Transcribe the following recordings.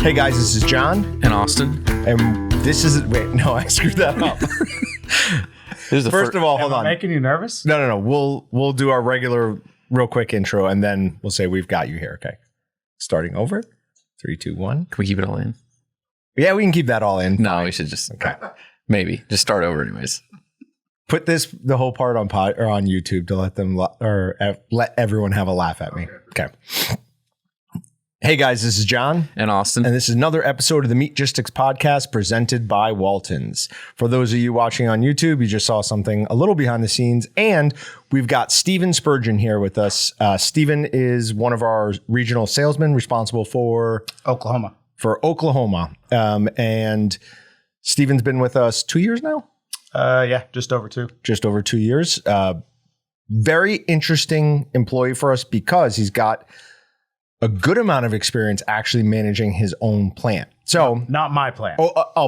Hey guys, this is John. And Austin. And this is... Wait, no, I screwed that up. First of all, hold on. Making you nervous? No. We'll do our regular, real quick intro, and then we'll say we've got you here. Okay. Starting over. 3, 2, 1. Can we keep it all in? Yeah, we can keep that all in. No, we should just... Okay. Maybe. Just start over anyways. Put the whole part on YouTube to let them let everyone have a laugh at me. Okay. Hey guys, this is John. And Austin. And this is another episode of the Meatgistics podcast presented by Waltons. For those of you watching on YouTube, you just saw something a little behind the scenes. And we've got Steven Spurgeon here with us. Steven is one of our regional salesmen responsible for Oklahoma. And Steven's been with us 2 years now? Yeah, just over 2. Just over 2 years. Very interesting employee for us because he's got a good amount of experience actually managing his own plant. So not my plant.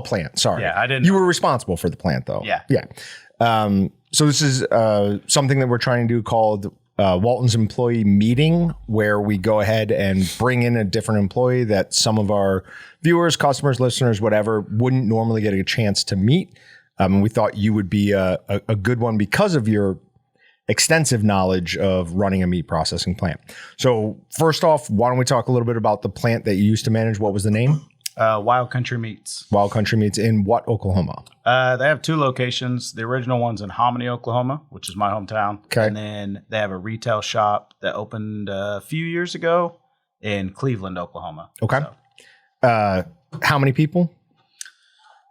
Plant. Sorry. Yeah, I didn't. You were responsible for the plant though. Yeah. So this is something that we're trying to do called Walton's Employee Meeting, where we go ahead and bring in a different employee that some of our viewers, customers, listeners, whatever, wouldn't normally get a chance to meet. We thought you would be a good one because of your extensive knowledge of running a meat processing plant. So first off, why don't we talk a little bit about the plant that you used to manage? What was the name? Wild Country Meats. Wild Country Meats in what, Oklahoma? They have 2 locations. The original one's in Hominy, Oklahoma, which is my hometown. Okay. And then they have a retail shop that opened a few years ago in Cleveland, Oklahoma. Okay. So, how many people?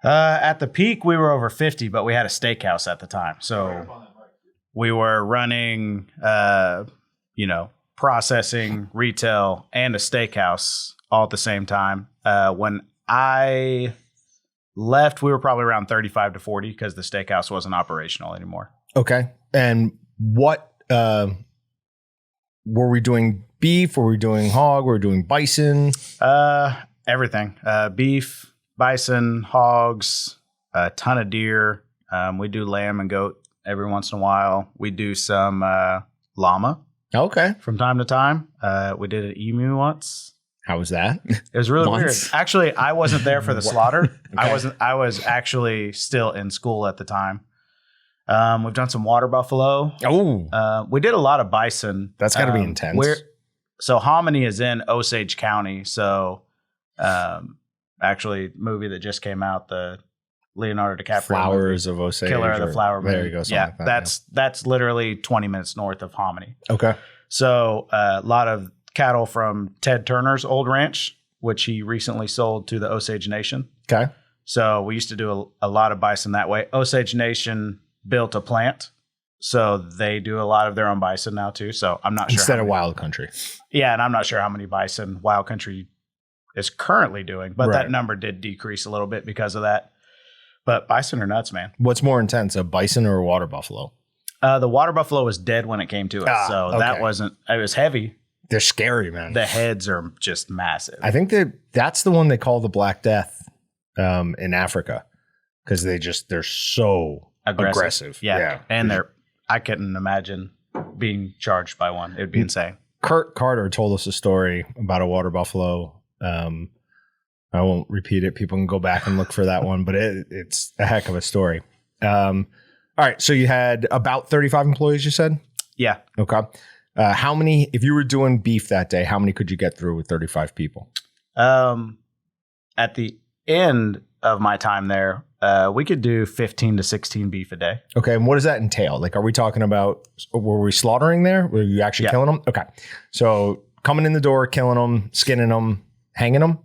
at the peak, we were over 50, but we had a steakhouse at the time. So we were running, processing, retail, and a steakhouse all at the same time. When I left, we were probably around 35 to 40 because the steakhouse wasn't operational anymore. Okay. And what were we doing? Beef? Were we doing hog? Were we doing bison? Everything. Beef, bison, hogs, a ton of deer. We do lamb and goat every once in a while. We do some llama. Okay. From time to time. We did an emu once. How was that? It was really weird. Once? Actually, I wasn't there for the slaughter. Okay. I was actually still in school at the time. We've done some water buffalo. Oh, We did a lot of bison. that's got to be intense. So Hominy is in Osage County. So actually, movie that just came out, the Leonardo DiCaprio Flowers of Osage. Killer of the Flower Moon. There you go. Yeah, that's literally 20 minutes north of Hominy. Okay. So a lot of cattle from Ted Turner's old ranch, which he recently sold to the Osage Nation. Okay. So we used to do a lot of bison that way. Osage Nation built a plant, so they do a lot of their own bison now too. So I'm not sure. Instead of Wild Country. Yeah, and I'm not sure how many bison Wild Country is currently doing, but Right. that number did decrease a little bit because of that. But bison are nuts, man. What's more intense, a bison or a water buffalo? The water buffalo was dead when it came to it, so that okay. wasn't. It was heavy. They're scary, man. The heads are just massive. I think that's the one they call the Black Death in Africa because they're so aggressive. Yeah. And I couldn't imagine being charged by one. It would be insane. Kurt Carter told us a story about a water buffalo. I won't repeat it. People can go back and look for that one, but it's a heck of a story. All right. So you had about 35 employees, you said? Yeah. Okay. How many, if you were doing beef that day, how many could you get through with 35 people? At the end of my time there, we could do 15 to 16 beef a day. Okay. And what does that entail? Like, are we talking about, were we slaughtering there? Were you actually Yeah. killing them? Okay. So coming in the door, killing them, skinning them, hanging them?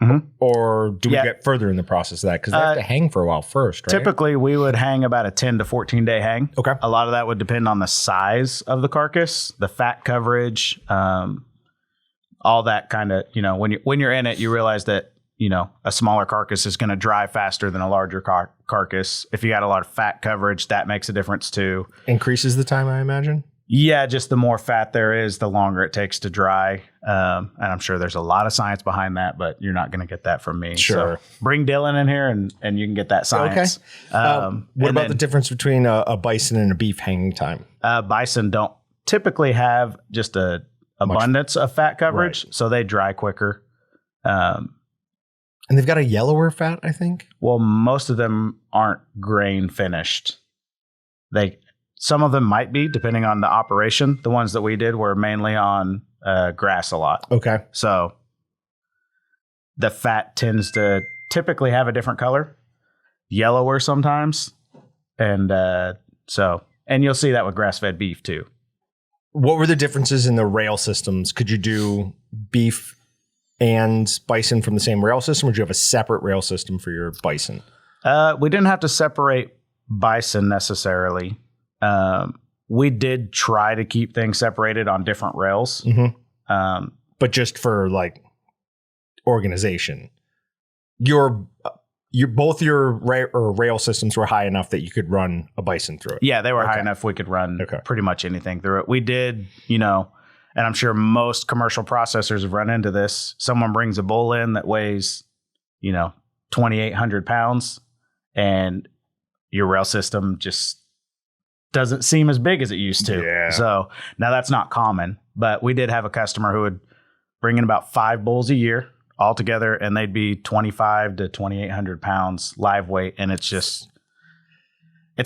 Mhm. Or do we Yeah. get further in the process of that? Because they have to hang for a while first, right? Typically, we would hang about a 10 to 14 day hang. Okay. A lot of that would depend on the size of the carcass, the fat coverage, all that kind of, when you're in it, you realize that, a smaller carcass is going to dry faster than a larger carcass. If you got a lot of fat coverage, that makes a difference too. Increases the time, I imagine. Yeah, just the more fat there is, the longer it takes to dry. And I'm sure there's a lot of science behind that, but you're not going to get that from me. Sure. So bring Dylan in here and you can get that science. Okay. What about the difference between a bison and a beef hanging time? Bison don't typically have just a abundance of fat coverage, so they dry quicker. And they've got a yellower fat, I think. Well, most of them aren't grain finished. Some of them might be, depending on the operation. The ones that we did were mainly on grass a lot. Okay. So the fat tends to typically have a different color, yellower sometimes. And and you'll see that with grass-fed beef too. What were the differences in the rail systems? Could you do beef and bison from the same rail system, or do you have a separate rail system for your bison? We didn't have to separate bison necessarily. We did try to keep things separated on different rails. Mm-hmm. But just for like organization, both your rail systems were high enough that you could run a bison through it. Yeah, they were high enough we could run pretty much anything through it. We did, and I'm sure most commercial processors have run into this. Someone brings a bull in that weighs, 2,800 pounds, and your rail system just doesn't seem as big as it used to. Yeah. So now that's not common, but we did have a customer who would bring in about 5 bulls a year altogether, and they'd be 2,500 to 2,800 pounds live weight. And it's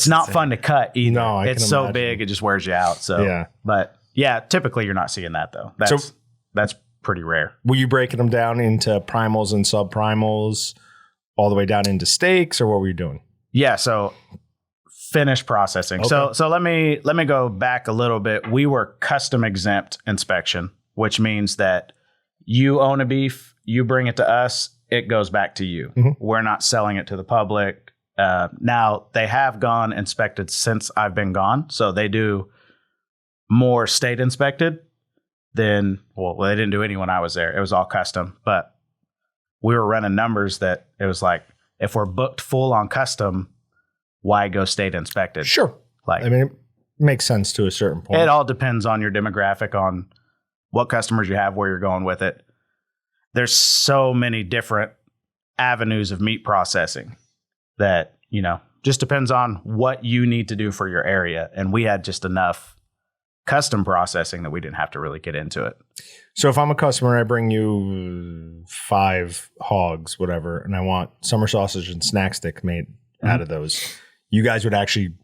not fun to cut either. No, it's so big, it just wears you out. So, yeah. But yeah, typically you're not seeing that though. That's pretty rare. Were you breaking them down into primals and subprimals all the way down into steaks, or what were you doing? Yeah. So finished processing. Okay. So let me go back a little bit. We were custom exempt inspection, which means that you own a beef, you bring it to us, it goes back to you. Mm-hmm. We're not selling it to the public. Now they have gone inspected since I've been gone. So they do more state inspected than, they didn't do any when I was there. It was all custom, but we were running numbers that it was like, if we're booked full on custom, why go state inspected? Sure. It makes sense to a certain point. It all depends on your demographic, on what customers you have, where you're going with it. There's so many different avenues of meat processing that, just depends on what you need to do for your area. And we had just enough custom processing that we didn't have to really get into it. So if I'm a customer, I bring you 5 hogs, whatever, and I want summer sausage and snack stick made out of those, you guys would actually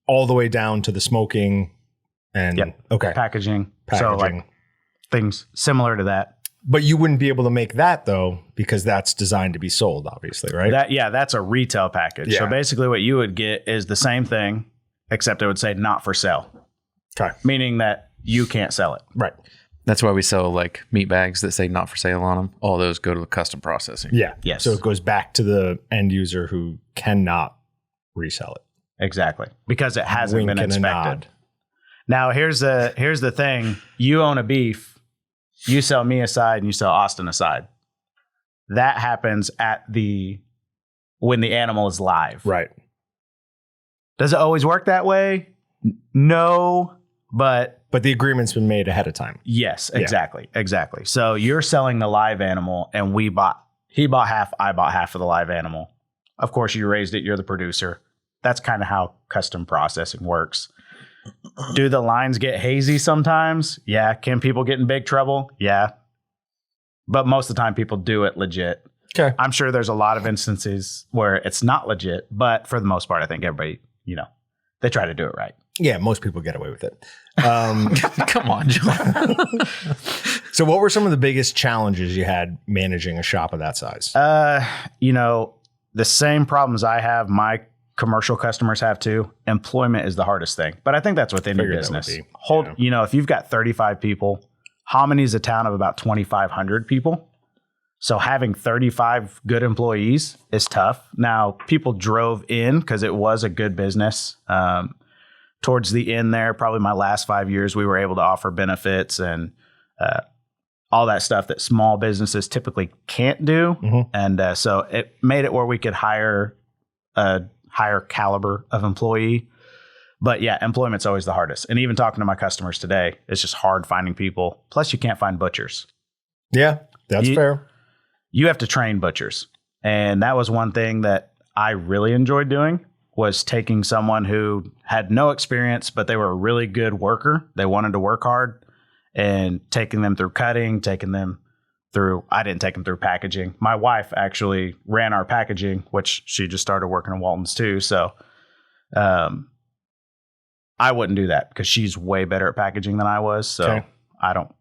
all the way down to the smoking and packaging. So like things similar to that. But you wouldn't be able to make that though, because that's designed to be sold, obviously, right? That's a retail package. Yeah. So basically what you would get is the same thing, except it would say not for sale. Okay. Meaning that you can't sell it. Right. That's why we sell like meat bags that say not for sale on them. All those go to the custom processing. Yeah. Yes. So it goes back to the end user who cannot resell it. Exactly. Because it hasn't Wink been and a inspected. nod. Now here's the thing. You own a beef, you sell me a side and you sell Austin a side. That happens when the animal is live. Right. Does it always work that way? No, but the agreement's been made ahead of time. yes, exactly. Exactly. So you're selling the live animal and he bought half, I bought half of the live animal. Of course, you raised it, you're the producer. That's kind of how custom processing works. Do the lines get hazy sometimes? Yeah. Can people get in big trouble? Yeah. But most of the time people do it legit. Okay. I'm sure there's a lot of instances where it's not legit, but for the most part, I think everybody, they try to do it right. Yeah, most people get away with it. Come on, John. So what were some of the biggest challenges you had managing a shop of that size? The same problems I have, my commercial customers have too. Employment is the hardest thing, but I think that's with any Figured that business. would be, If you've got 35 people, Hominy is a town of about 2,500 people. So having 35 good employees is tough. Now, people drove in because it was a good business. Towards the end there, probably my last 5 years, we were able to offer benefits and all that stuff that small businesses typically can't do. Mm-hmm. And so it made it where we could hire a higher caliber of employee. But yeah, employment's always the hardest. And even talking to my customers today, it's just hard finding people. Plus, you can't find butchers. Yeah, that's fair. You have to train butchers. And that was one thing that I really enjoyed doing, was taking someone who had no experience, but they were a really good worker. They wanted to work hard, and taking them through cutting, taking them I didn't take them through packaging. My wife actually ran our packaging, which she just started working in Walton's too. So I wouldn't do that because she's way better at packaging than I was. So Okay. I don't.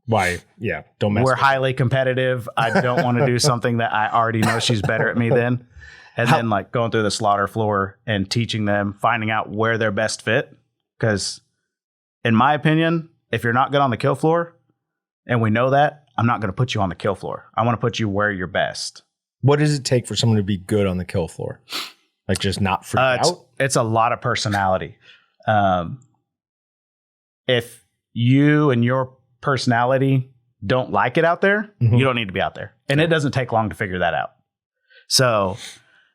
Why? Yeah. Don't mess We're with highly competitive. I don't want to do something that I already know she's better at me than. And then like going through the slaughter floor and teaching them, finding out where they're best fit. Because in my opinion, if you're not good on the kill floor, and we know that, I'm not going to put you on the kill floor. I want to put you where you're best. What does it take for someone to be good on the kill floor? Like just not freak out? It's a lot of personality. If you and your personality don't like it out there, Mhm. you don't need to be out there. And it doesn't take long to figure that out. So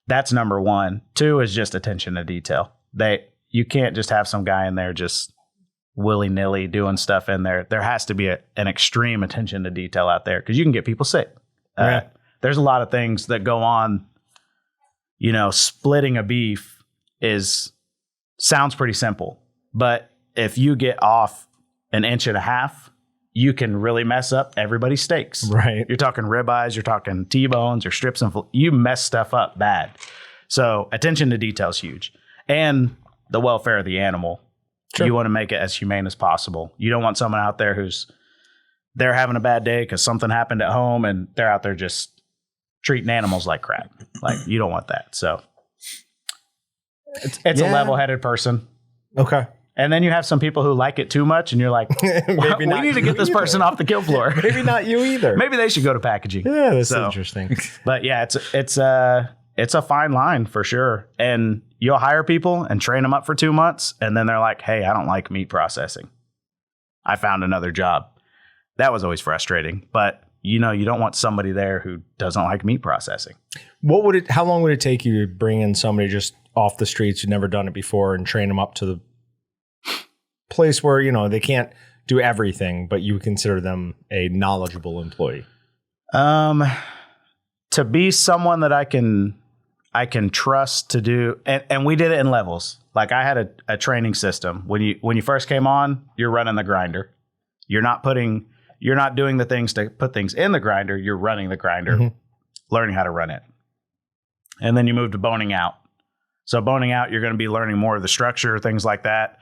that's number one. Two is just attention to detail. You can't just have some guy in there just willy-nilly doing stuff in there. There has to be an extreme attention to detail out there because you can get people sick. Right. There's a lot of things that go on. You know, splitting a beef sounds pretty simple, but if you get off an inch and a half, you can really mess up everybody's steaks. Right. You're talking ribeyes, you're talking T-bones or strips and you mess stuff up bad. So attention to detail is huge. And the welfare of the animal. Sure. You want to make it as humane as possible. You don't want someone out there they're having a bad day because something happened at home and they're out there just treating animals like crap. Like you don't want that. So it's a level-headed person. Okay. And then you have some people who like it too much and you're like, Maybe we not need to you get this either. person off the kill floor. Maybe not you either. Maybe they should go to packaging. Yeah, that's So- interesting. But yeah, it's a fine line for sure. And you'll hire people and train them up for 2 months. And then they're like, hey, I don't like meat processing. I found another job. That was always frustrating. But you don't want somebody there who doesn't like meat processing. How long would it take you to bring in somebody just off the streets who'd never done it before and train them up to the place where, they can't do everything, but you would consider them a knowledgeable employee? To be someone that I can trust to do, and we did it in levels. Like I had a training system. When you first came on, you're running the grinder. You're not doing the things to put things in the grinder. You're running the grinder, learning how to run it. And then you move to boning out. So boning out, you're going to be learning more of the structure, things like that.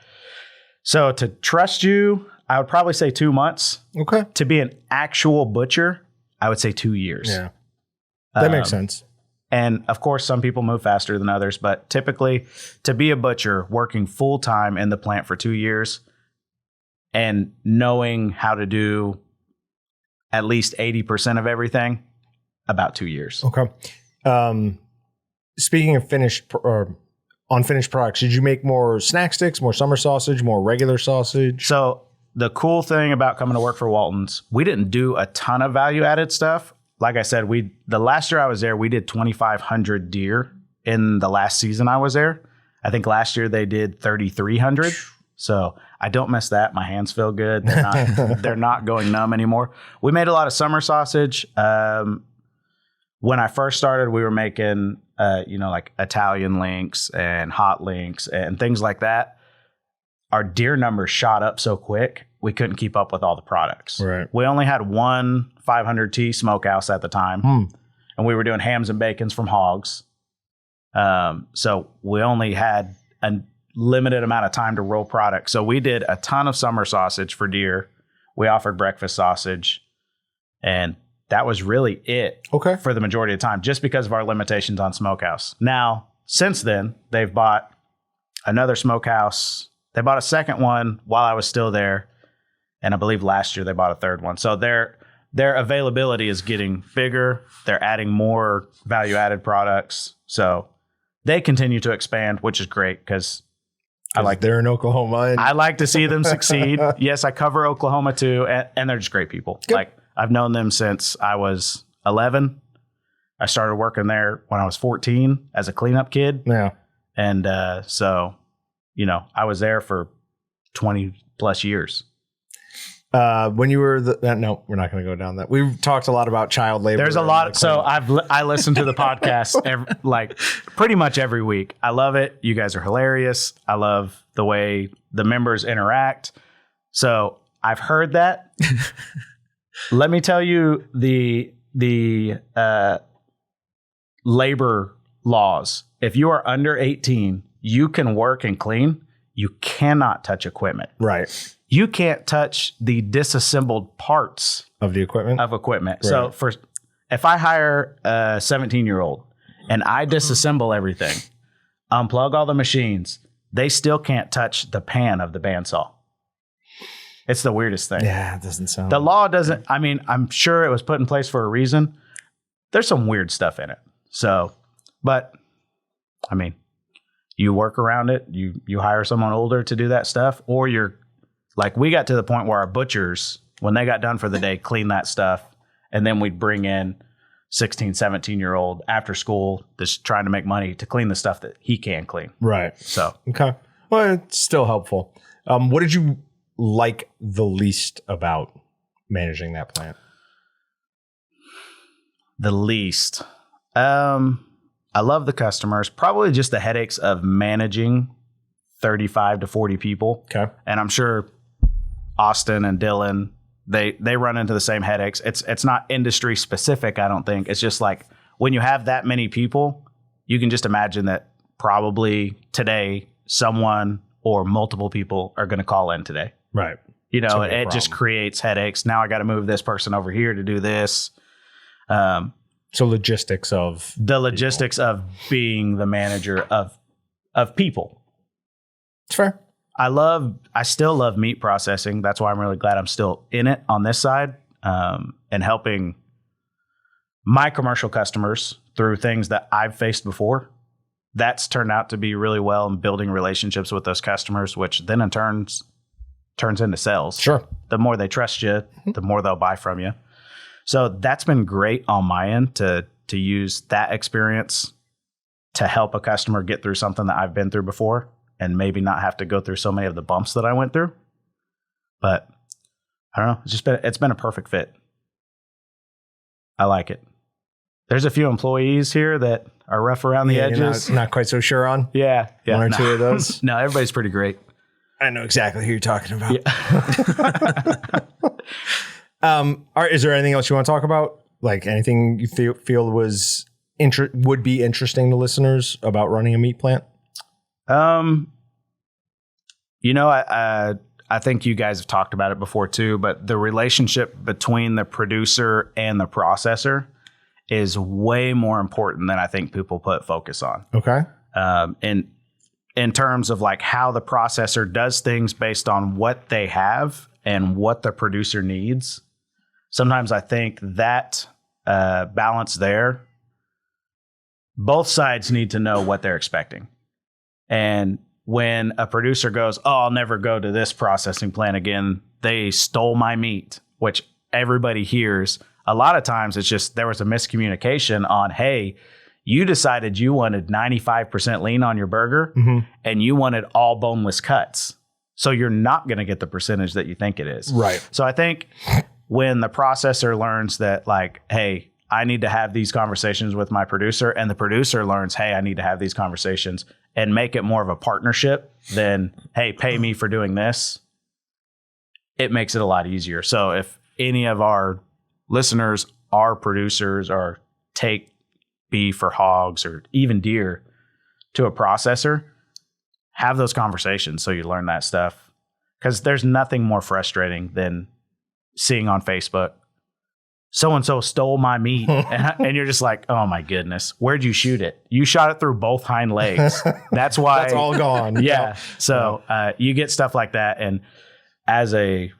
So to trust you, I would probably say 2 months. Okay. To be an actual butcher, I would say 2 years. Yeah. That makes sense. And of course, some people move faster than others, but typically to be a butcher working full time in the plant for 2 years and knowing how to do at least 80% of everything, about 2 years. Okay. Speaking of unfinished products, did you make more snack sticks, more summer sausage, more regular sausage? So the cool thing about coming to work for Walton's, we didn't do a ton of value added stuff. Like I said, the last year I was there, we did 2,500 deer in the last season I was there. I think last year they did 3,300. So I don't miss that. My hands feel good. They're not going numb anymore. We made a lot of summer sausage. When I first started, we were making, like Italian links and hot links and things like that. Our deer numbers shot up so quick, we couldn't keep up with all the products. Right. We only had one 500T smokehouse at the time, and we were doing hams and bacons from hogs. So we only had a limited amount of time to roll product. So we did a ton of summer sausage for deer. We offered breakfast sausage, and that was really it for the majority of the time, just because of our limitations on smokehouse. Now, since then, they've bought another smokehouse. They bought a second one while I was still there. And I believe last year they bought a third one. So their availability is getting bigger. They're adding more value-added products. So they continue to expand, which is great because they're in Oklahoma. And I like to see them succeed. Yes, I cover Oklahoma too, and they're just great people. Good. Like I've known them since I was 11. I started working there when I was 14 as a cleanup kid. yeah. And so, I was there for 20 plus years. When you were no, we're not going to go down that. We've talked a lot about child labor. There's a and lot. the So cleanup. I listen to the podcast pretty much every week. I love it. You guys are hilarious. I love the way the members interact. So I've heard that. Let me tell you the labor laws. If you are under 18, you can work and clean. You cannot touch equipment. Right. You can't touch the disassembled parts Of the equipment. of equipment. Right. So if I hire a 17-year-old and I disassemble everything, unplug all the machines, they still can't touch the pan of the bandsaw. It's the weirdest thing. Yeah, it doesn't sound. The law doesn't, I mean, I'm sure it was put in place for a reason. There's some weird stuff in it. So, but I mean, you work around it. You hire someone older to do that stuff, or you're like, we got to the point where our butchers, when they got done for the day, clean that stuff. And then we'd bring in 16, 17-year-old after school that's trying to make money to clean the stuff that he can clean. Right. So, Okay. Well, it's still helpful. What did you like the least about managing that plant? the least, I love the customers, probably just the headaches of managing 35 to 40 people. Okay. And I'm sure Austin and Dylan, they run into the same headaches. It's not industry specific, I don't think. It's just like when you have that many people, you can just imagine that probably today someone or multiple people are going to call in today. Right. You know, So it many just problems. creates headaches. Now I got to move this person over here to do this. So logistics of The logistics of being the manager of people. it's fair. I still love meat processing. That's why I'm really glad I'm still in it on this side, and helping my commercial customers through things that I've faced before. That's turned out to be really well, and building relationships with those customers, which then in turns into sales. Sure. The more they trust you, the more they'll buy from you. So that's been great on my end to use that experience to help a customer get through something that I've been through before, and maybe not have to go through so many of the bumps that I went through. But I don't know. It's been a perfect fit. I like it. There's a few employees here that are rough around the You're edges. not quite so sure on. Yeah. One or no. two of those. No, everybody's pretty great. I know exactly who you're talking about. Yeah. All right. Is there anything else you want to talk about? Like anything you feel was would be interesting to listeners about running a meat plant? You know, I think you guys have talked about it before too, but the relationship between the producer and the processor is way more important than I think people put focus on. Okay. In terms of like how the processor does things based on what they have and what the producer needs. Sometimes I think that balance there, both sides need to know what they're expecting. And when a producer goes, oh, I'll never go to this processing plant again, they stole my meat, which everybody hears. A lot of times it's just there was a miscommunication on, hey, you decided you wanted 95% lean on your burger and you wanted all boneless cuts. So you're not going to get the percentage that you think it is. Right. So I think when the processor learns that, like, hey, I need to have these conversations with my producer, and the producer learns, hey, I need to have these conversations, and make it more of a partnership than, hey, pay me for doing this, it makes it a lot easier. So if any of our listeners are producers or take beef or hogs or even deer to a processor, have those conversations so you learn that stuff. Because there's nothing more frustrating than seeing on Facebook, so-and-so stole my meat. And you're just like, oh my goodness, where'd you shoot it? You shot it through both hind legs. That's why. That's all gone. Yeah. So you get stuff like that. And as a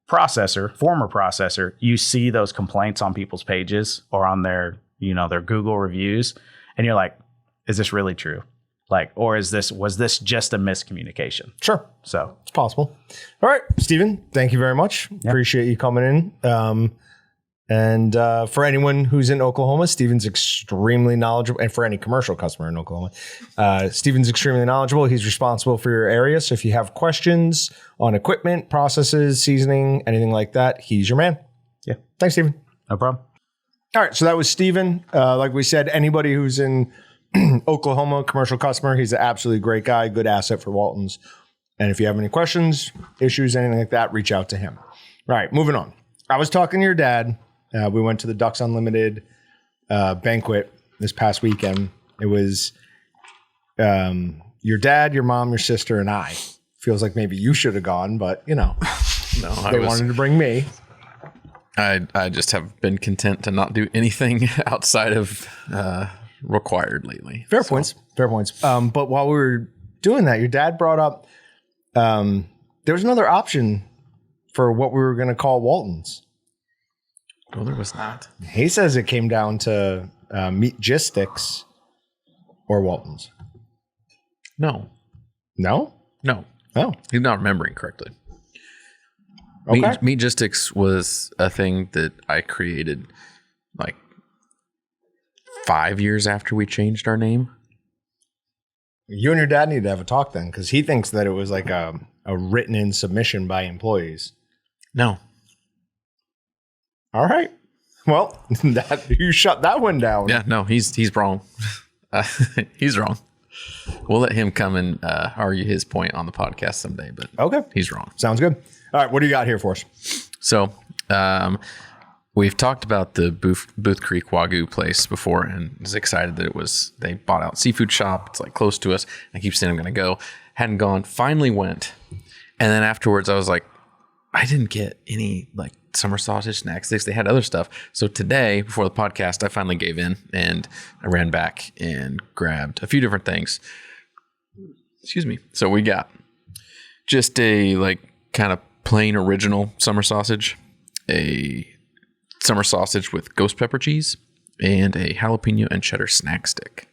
former processor, you see those complaints on people's pages or on their Google reviews. And you're like, is this really true? Like, or was this just a miscommunication? Sure. So It's possible. All right, Stephen, thank you very much. Appreciate you coming in. And for anyone who's in Oklahoma, Stephen's extremely knowledgeable. And for any commercial customer in Oklahoma, Stephen's extremely knowledgeable. He's responsible for your area. So if you have questions on equipment, processes, seasoning, anything like that, he's your man. Yeah. Thanks, Stephen. no problem. All right, so that was Stephen. Like we said, anybody who's in Oklahoma, commercial customer, he's an absolutely great guy, good asset for Waltons. And if you have any questions, issues, anything like that, reach out to him. All right, moving on. I was talking to your dad. We went to the Ducks Unlimited banquet this past weekend. It was your dad, your mom, your sister, and I. Feels like maybe you should have gone, but you know, No, they wanted to bring me. I just have been content to not do anything outside of required lately. Fair points. But while we were doing that, your dad brought up there was another option for what we were going to call Waltons. Well, there was not. He says it came down to Meatgistics or Waltons. No. No? Oh, He's not remembering correctly. okay. Meatgistics was a thing that I created like 5 years after we changed our name. You and your dad need to have a talk then, because he thinks that it was like a written in submission by employees. No. All right. Well, you shut that one down. Yeah, no, he's wrong. He's wrong. We'll let him come and argue his point on the podcast someday, but Okay. he's wrong. Sounds good. All right. What do you got here for us? So we've talked about the Booth Creek Wagyu place before, and was excited that they bought out seafood shop. It's like close to us. I keep saying I'm going to go. Hadn't gone. Finally went. And then afterwards I was like, I didn't get any like summer sausage, snack sticks. They had other stuff. So today, before the podcast, I finally gave in and I ran back and grabbed a few different things. Excuse me. So we got just a like kind of plain original summer sausage, a summer sausage with ghost pepper cheese, and a jalapeno and cheddar snack stick.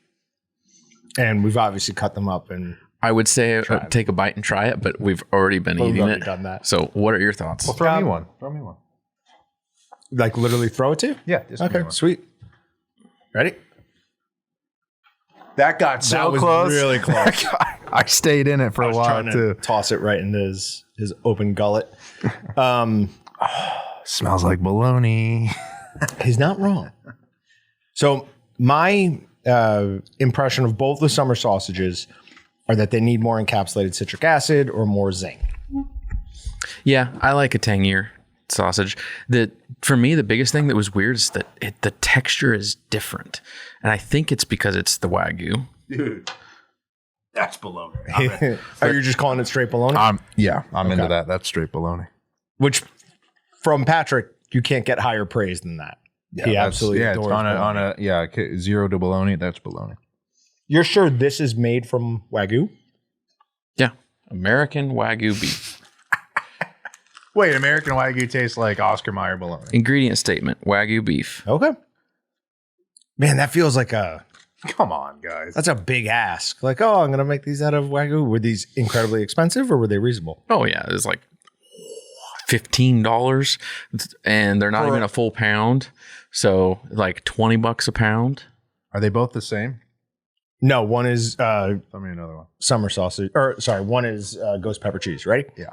And we've obviously cut them up and I would say take a bite and try it, but we've already been We've eating already it. done that. So what are your thoughts? Well, throw me one. like literally throw it to you? Yeah. just give me Okay. one. Sweet. Ready? That got so That was close. really close. I stayed in it for I a was while trying to too. toss it right into his open gullet. Smells like bologna. He's not wrong. So my impression of both the summer sausages are that they need more encapsulated citric acid or more zing. Yeah, I like a tangier sausage. For me, the biggest thing that was weird is that the texture is different. And I think it's because it's the Wagyu. Dude, that's bologna. Are you just calling it straight bologna? I'm into that. That's straight bologna. Which, from Patrick, you can't get higher praise than that. He that's- absolutely yeah, it's adores bologna. zero to bologna. That's bologna. You're sure this is made from Wagyu? Yeah, American Wagyu beef. Wait, American Wagyu tastes like Oscar Mayer bologna. Ingredient statement, Wagyu beef. Okay. Man, that feels like Come on, guys. that's a big ask. Like, oh, I'm going to make these out of Wagyu. Were these incredibly expensive or were they reasonable? Oh, yeah, it's like $15, and they're not even a full pound. So like $20 a pound. Are they both the same? No, one is Tell me another one. summer sausage. Or, sorry, one is ghost pepper cheese, right? Yeah.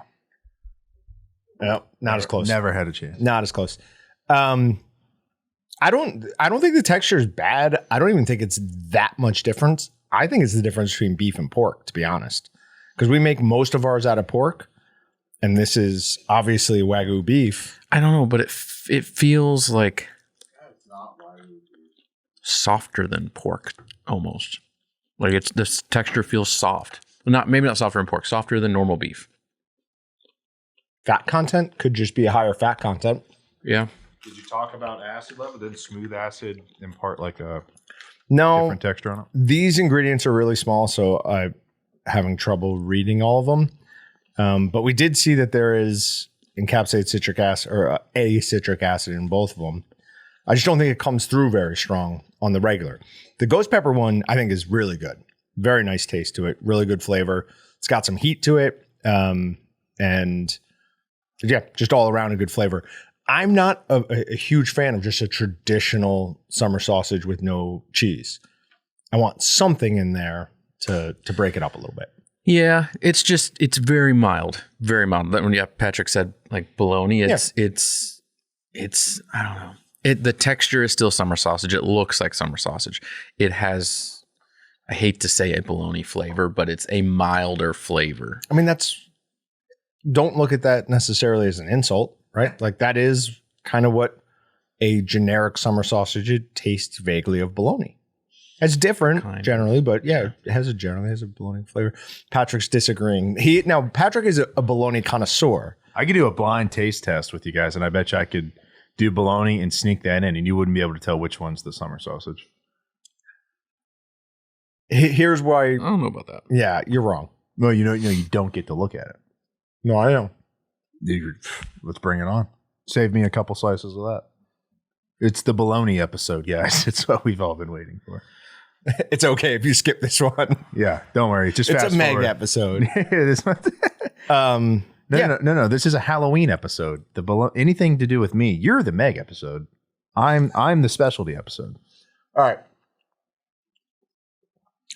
No, not as close. Never had a chance. Not as close. I don't think the texture is bad. I don't even think it's that much difference. I think it's the difference between beef and pork, to be honest. Because we make most of ours out of pork, and this is obviously Wagyu beef. I don't know, but it feels like softer than pork almost. Like this texture feels soft. Maybe not softer than pork, softer than normal beef. Fat content could just be a higher fat content. Yeah. Did you talk about acid level? Did smooth acid impart like a No, different texture on it? these ingredients are really small, so I'm having trouble reading all of them. But we did see that there is encapsulated citric acid or a citric acid in both of them. I just don't think it comes through very strong on the regular. The ghost pepper one, I think, is really good. Very nice taste to it. Really good flavor. It's got some heat to it. And yeah, just all around a good flavor. I'm not a huge fan of just a traditional summer sausage with no cheese. I want something in there to break it up a little bit. Yeah, it's very mild, very mild. When Patrick said like bologna, it's I don't know. The texture is still summer sausage. It looks like summer sausage. It has, I hate to say a bologna flavor, but it's a milder flavor. I mean, don't look at that necessarily as an insult, right? Like that is kind of what a generic summer sausage is. It tastes vaguely of bologna. It's different generally, but yeah, it generally has a bologna flavor. Patrick's disagreeing. Patrick is a bologna connoisseur. I could do a blind taste test with you guys, and I bet you I could do bologna and sneak that in, and you wouldn't be able to tell which one's the summer sausage. Here's why. I don't know about that. Yeah, you're wrong. Well, you don't get to look at it. No, I know. Let's bring it on. Save me a couple slices of that. It's the bologna episode, guys. It's what we've all been waiting for. It's okay if you skip this one. Yeah, don't worry. Just It's fast a Meg forward. episode. No. This is a Halloween episode. Anything to do with me. You're the Meg episode. I'm the specialty episode. All right.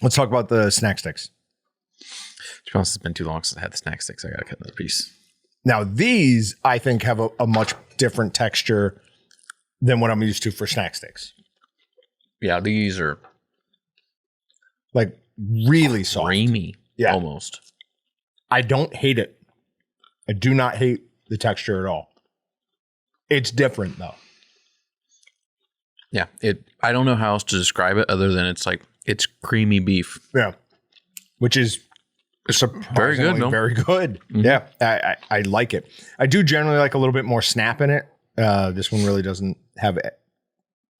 Let's talk about the snack sticks. To be honest, it's been too long since I had the snack sticks. I got to cut another piece. Now, these, I think, have a much different texture than what I'm used to for snack sticks. Yeah, these are Like, really soft. creamy, Yeah. almost. I don't hate it. I do not hate the texture at all. It's different, though. Yeah, I don't know how else to describe it other than it's creamy beef. Yeah. Which is Very good, no? Very good. Yeah, I like it. I do generally like a little bit more snap in it. This one really doesn't have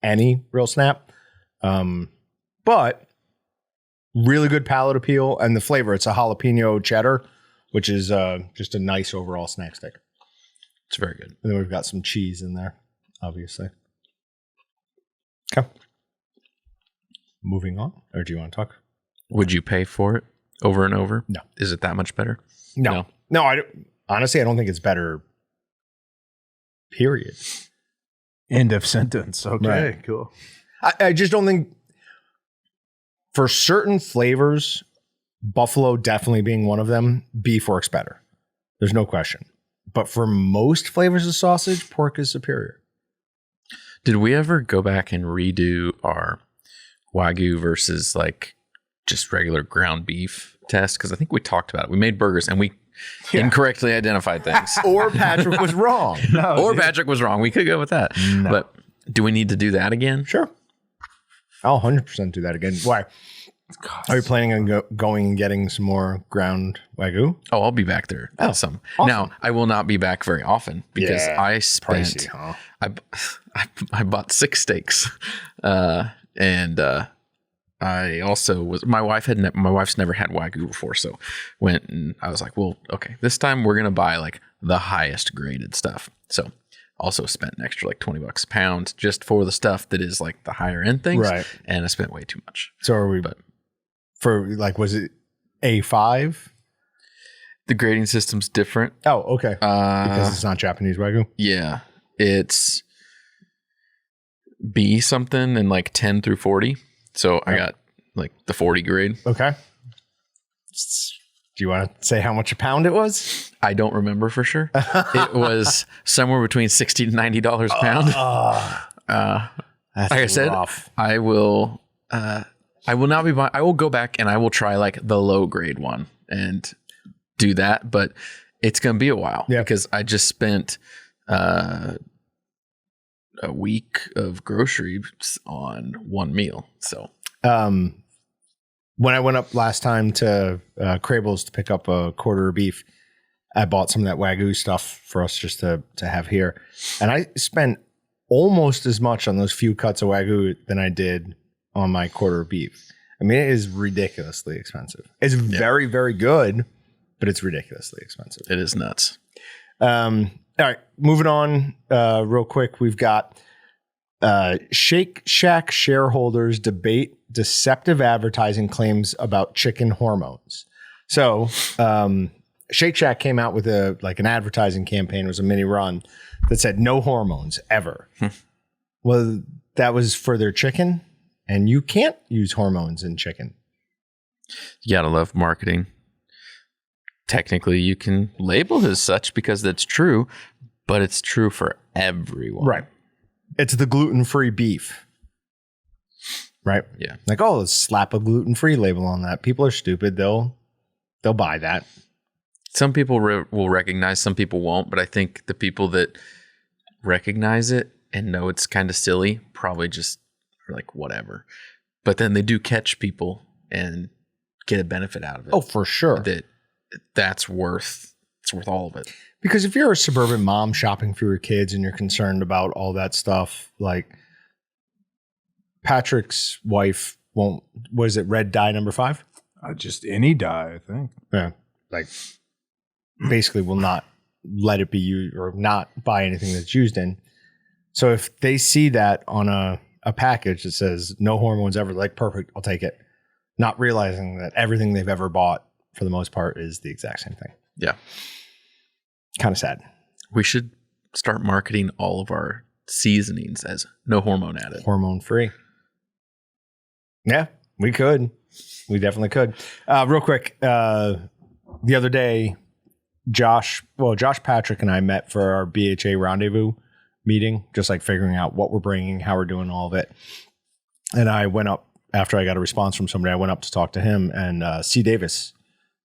any real snap. But really good palate appeal, and the flavor, it's a jalapeno cheddar, which is just a nice overall snack stick. It's very good. And then we've got some cheese in there, obviously. Okay. Moving on. Or do you want to talk? Would you pay for it over and over? No. Is it that much better? No. Honestly, I don't think it's better. Period. End of sentence. Okay, Right. cool. I just don't think for certain flavors, buffalo definitely being one of them, beef works better. There's no question. But for most flavors of sausage, pork is superior. Did we ever go back and redo our Wagyu versus like just regular ground beef test? Because I think we talked about it. We made burgers and we incorrectly identified things. Or Patrick was wrong. Or Patrick was wrong. We could go with that. No. But do we need to do that again? Sure. I'll 100% do that again. Why? Are you planning on going and getting some more ground Wagyu? Oh, I'll be back there. Oh, Some. awesome. Now, I will not be back very often because Yeah, I spent Pricey, huh? I bought 6 steaks, and I also was. My wife's never had Wagyu before, so went and I was like, well, okay, this time we're gonna buy like the highest graded stuff. So also spent an extra like $20 a pound just for the stuff that is like the higher end things, Right. and I spent way too much. So are we, But- for like, was it A5? The grading system's different. Oh, okay. Because Uh, it's not Japanese Wagyu. yeah, it's B something and like 10 through 40. So I got like the 40 grade. Okay. Do you want to say how much a pound it was? I don't remember for sure. It was somewhere between $60 to $90 a pound. That's Like I said, rough. I will not be buying. I will go back and I will try like the low grade one and do that, but it's gonna be a while because I just spent a week of groceries on one meal. So When I went up last time to Crable's to pick up a quarter of beef, I bought some of that Wagyu stuff for us just to have here. And I spent almost as much on those few cuts of Wagyu than I did on my quarter of beef. I mean, it is ridiculously expensive. It's very, very good, but it's ridiculously expensive. it is nuts. All right, moving on real quick. We've got Shake Shack shareholders debate deceptive advertising claims about chicken hormones. So Shake Shack came out with an advertising campaign. It was a mini run that said no hormones ever. Well, that was for their chicken, and you can't use hormones in chicken. You gotta love marketing. Technically, you can label it as such because that's true, but it's true for everyone. Right. It's the gluten-free beef. Right? Yeah. Like, oh, let's slap a gluten-free label on that. People are stupid. They'll buy that. Some people will recognize, some people won't, but I think the people that recognize it and know it's kind of silly, probably just are like, whatever. But then they do catch people and get a benefit out of it. Oh, for sure. It's worth all of it. Because if you're a suburban mom shopping for your kids and you're concerned about all that stuff, like Patrick's wife won't, what is it, red dye number 5? Just any dye, I think. Yeah. Like basically will not let it be used or not buy anything that's used in. So if they see that on a package that says no hormones ever, like, perfect, I'll take it. Not realizing that everything they've ever bought for the most part is the exact same thing. Yeah. Kind of sad. We should start marketing all of our seasonings as no hormone added. Hormone free. Yeah, we could. We definitely could. Real quick, the other day, Josh Patrick and I met for our BHA rendezvous meeting, just like figuring out what we're bringing, how we're doing all of it. And I went up after I got a response from somebody. I went up to talk to him, and C. Davis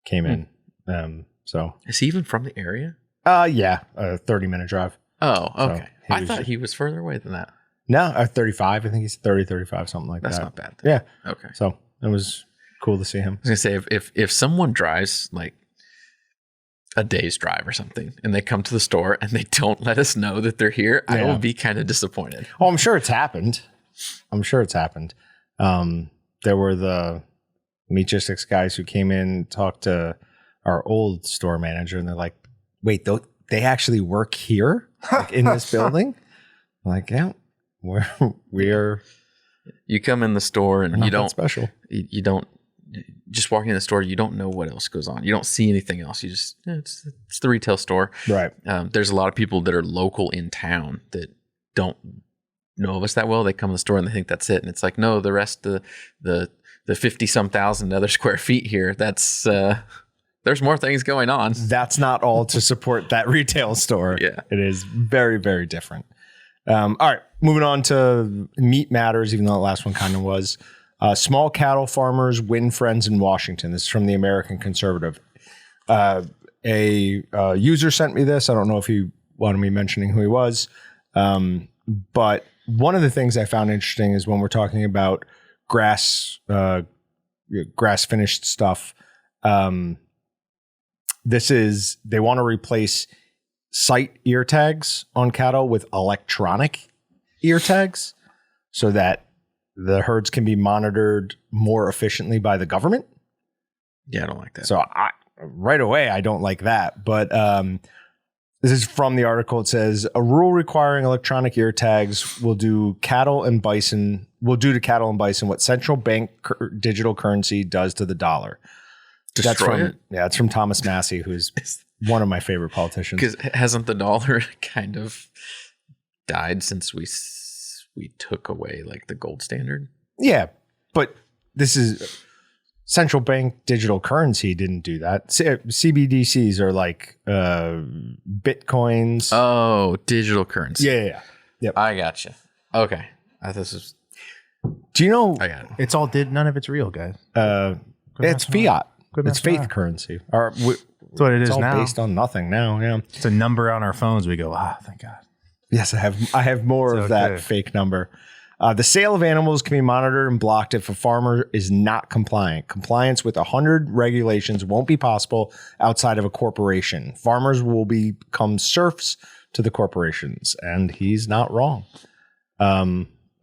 came in. So is he even from the area? Yeah, a 30-minute drive. Oh, okay. So I thought he was further away than that. No, 35. I think he's 30, 35, something like That's that. not bad. Then. Yeah. Okay. So it was cool to see him. I was gonna say if someone drives like a day's drive or something and they come to the store and they don't let us know that they're here, I will be kind of disappointed. Oh, I'm sure it's happened. There were the Meatgistics guys who came in and talked to our old store manager, and they're like, wait, they actually work here, like in this building? I'm like, yeah, we're You come in the store and you don't special. You don't just walking in the store. You don't know what else goes on. You don't see anything else. You just it's the retail store. Right. There's a lot of people that are local in town that don't know of us that well. They come in the store and they think that's it. And it's like, no, the rest of the 50-some thousand other square feet here, that's there's more things going on. That's not all to support that retail store. Yeah. It is very, very different. All right, moving on to meat matters, even though the last one kind of was. Small cattle farmers win friends in Washington. This is from the American Conservative. A user sent me this. I don't know if he wanted me mentioning who he was. But one of the things I found interesting is when we're talking about grass finished stuff, they want to replace sight ear tags on cattle with electronic ear tags so that the herds can be monitored more efficiently by the government. Yeah, I don't like that. So right away, I don't like that. But this is from the article. It says a rule requiring electronic ear tags will do to cattle and bison what central bank digital currency does to the dollar. Destroy it? Yeah, it's from Thomas Massey, who's one of my favorite politicians. Because hasn't the dollar kind of died since we took away like the gold standard? Yeah, but this is central bank digital currency didn't do that. CBDCs are like bitcoins. Oh, digital currency. Yeah. Yep. I gotcha. Okay. This is. Do you know? I got it. It's all none of it's real, guys. It's fiat. Good It's faith currency. That's what it is It's all now. based on nothing now. Yeah. It's a number on our phones. We go, thank God. Yes, I have more of that fake number. The sale of animals can be monitored and blocked if a farmer is not compliant. Compliance with 100 regulations won't be possible outside of a corporation. Farmers will become serfs to the corporations, and he's not wrong.